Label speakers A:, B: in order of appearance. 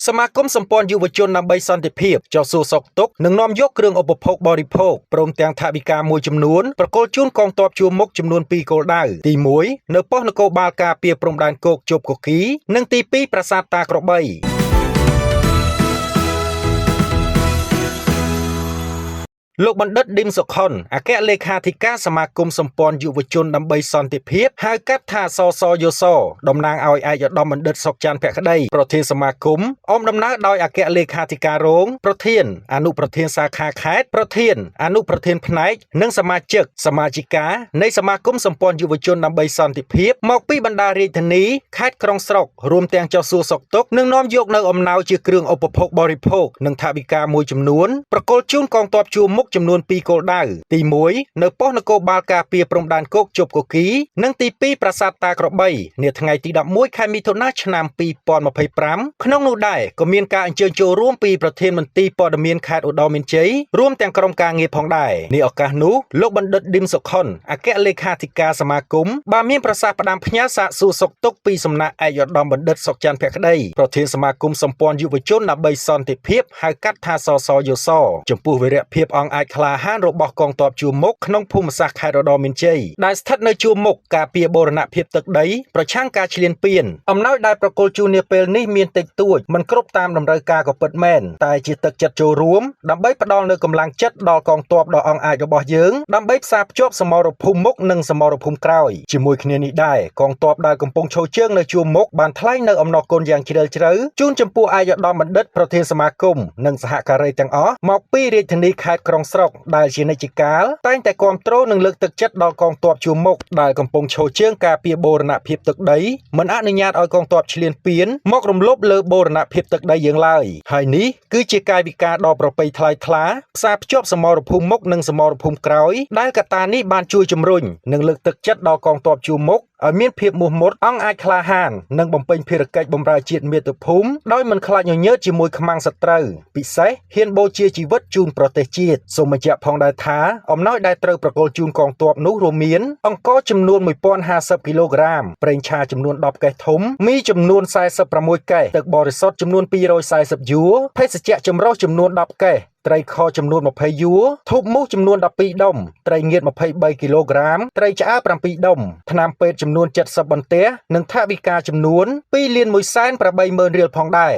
A: សមាគមសម្ព័ន្ធយុវជនដើម្បីសន្តិភាពចោះសួរសុខទុក្ខនិងនាំយកគ្រឿងឧបភោគបរិភោគព្រមទាំងថវិកាមួយចំនួនប្រគល់ជូនកងទ័ពជួរមុខចំនួន2គោលដៅទី1នៅប៉ុស្តិ៍នគរបាលការពារព្រំដែនគោកជប់កគីនិងទី2ប្រាសាទតាក្របីលោកបណ្ឌិតឌីមសុខុនអគ្គលេខាធិការសមាគមសម្ព័ន្ធយុវជនដើម្បីសន្តិភាពហៅកាត់ថាសសយសតំណាងឲ្យឯកឧត្តមបណ្ឌិតសុកច័ន្ទភក្តីប្រធានសមាគមអមដំណើរដោយអគ្គលេខាធិការរងប្រធានអនុប្រធានសាខាខេត្តប្រធានអនុប្រធានផ្នែកនិងសមាជិកសមាជិកានៃសមាគមសម្ព័ន្ធយុវជនដើម្បីសន្តិភាពមកពីបណ្ដារាជធានីខេត្តក្រុងស្រុករួមទាំងចោះសួរសុខទុក្ខនិងនាំយកនៅអំណោយជាគ្រឿងឧបភោគបរិភោគនិងថវិកាមួយចំនួនប្រគល់ជូនកងទ័ពជួរមុខចំនួន2គោលដៅទី1នៅប៉ុស្តិ៍នគរបាលការពារព្រំដែនគោកជប់កគីនិងទី2ប្រាសាទតាក្របីនាថ្ងៃទី11ខែមិថុនាឆ្នាំ2025ក្នុងនោះដែរក៏មានការអញ្ជើញចូលរួមពីប្រធានមន្ទីរព័ត៌មានខេត្តឧត្តរមានជ័យរួមទាំងក្រុមការងារផងដែរនេះឱកាសនោះលោកបណ្ឌិតឌីមសុខុនអគ្គលេខាធិការសមាគមបានមានប្រសាសន៍ផ្ដាំផ្ញើសាកសួរសុខទុក្ខពីសំណាក់ឯកឧត្តមបណ្ឌិតសុកច័ន្ទភក្តីប្រធានសមាគមសម្ព័ន្ធយុវជនដើម្បីសន្តិភាពហៅកាត់ថាសសយសចំពោះវីរភាពអង្អាចក្លាហានរបស់កងទ័ពជួរមុខក្នុងភូមិសាស្ត្រខេត្តឧត្តរមានជ័យដែលស្ថិតនៅជួរមុខការពារបូរណភាពទឹកដីប្រឆាំងការឈ្លានពានអំណោយដែលប្រគល់ជូននាពេលនេះមានតិចតួចមិនគ្រប់តាមតម្រូវការក៏ពិតមែនតែជាទឹកចិត្តចូលរួមដើម្បីផ្ដល់នូវកម្លាំងចិត្តដល់កងទ័ពដ៏អង្អាចរបស់យើងដើម្បីផ្សារភ្ជាប់សមរភូមិមុខនិងសមរភូមិក្រោយជាមួយគ្នានេះដែរកងទ័ពដែលកំពុងឈរជើងនៅជួរមុខបានថ្លែងនៅអំណរគុណយ៉ាងជ្រាលជ្រៅជូនចំពោះឯកឧត្តមបណ្ឌិតប្រធានសមាគមនិងសហការីទាំងអស់មកពីរាជធានីខេត្តក្រុងស្រុកដែលជានិច្ចកាលតែងតែគាំទ្រនិងលើកទឹកចិត្តដល់កងទ័ពជួរមុខដែលកំពុងឈរជើងការពារបូរណភាពទឹកដីមិនអនុញ្ញាតឲ្យកងទ័ពឈ្លានពានមករំលោភលើបូរណភាពទឹកដីយើងឡើយហើយនេះគឺជាកាយវិការដ៏ប្រពៃថ្លៃថ្លាផ្សារភ្ជាប់សមរភូមិមុខនិងសមរភូមិក្រោយដែលកត្តានេះបានជួយជំរុញនិងលើកទឹកចិត្តដល់កងទ័ពជួរមុខឲ្យមានភាពមោះមុតអង្អាចក្លាហាននិងបំពេញភារកិច្ចបម្រើជាតិមាតុភូមិដោយមិនខ្លាចញញើតជាមួយខ្មាំងសត្រូវពិសេសហ៊ានបូជាជីវិតជូនប្រទេសជាតិសូមបញ្ជាក់ផងដែរថាអំណោយដែលត្រូវប្រគល់ជូនកងទ័ពនោះរួមមានអង្ករចំនួន1050គីឡូក្រាមប្រេងឆាចំនួន10កេសធំមីចំនួន46កេសទឹកបរិសុទ្ធចំនួន240យួរភេសជ្ជៈចម្រុះចំនួន10កេសត្រីខចំនួន20យួរធូបមូសចំនួន12ដុំត្រីងៀត23គីឡូក្រាមត្រីឆ្អើរ7ដុំថ្នាំពេទ្យចំនួន70បន្ទះនិងថវិកាចំនួន2,180,000រៀលផងដែរ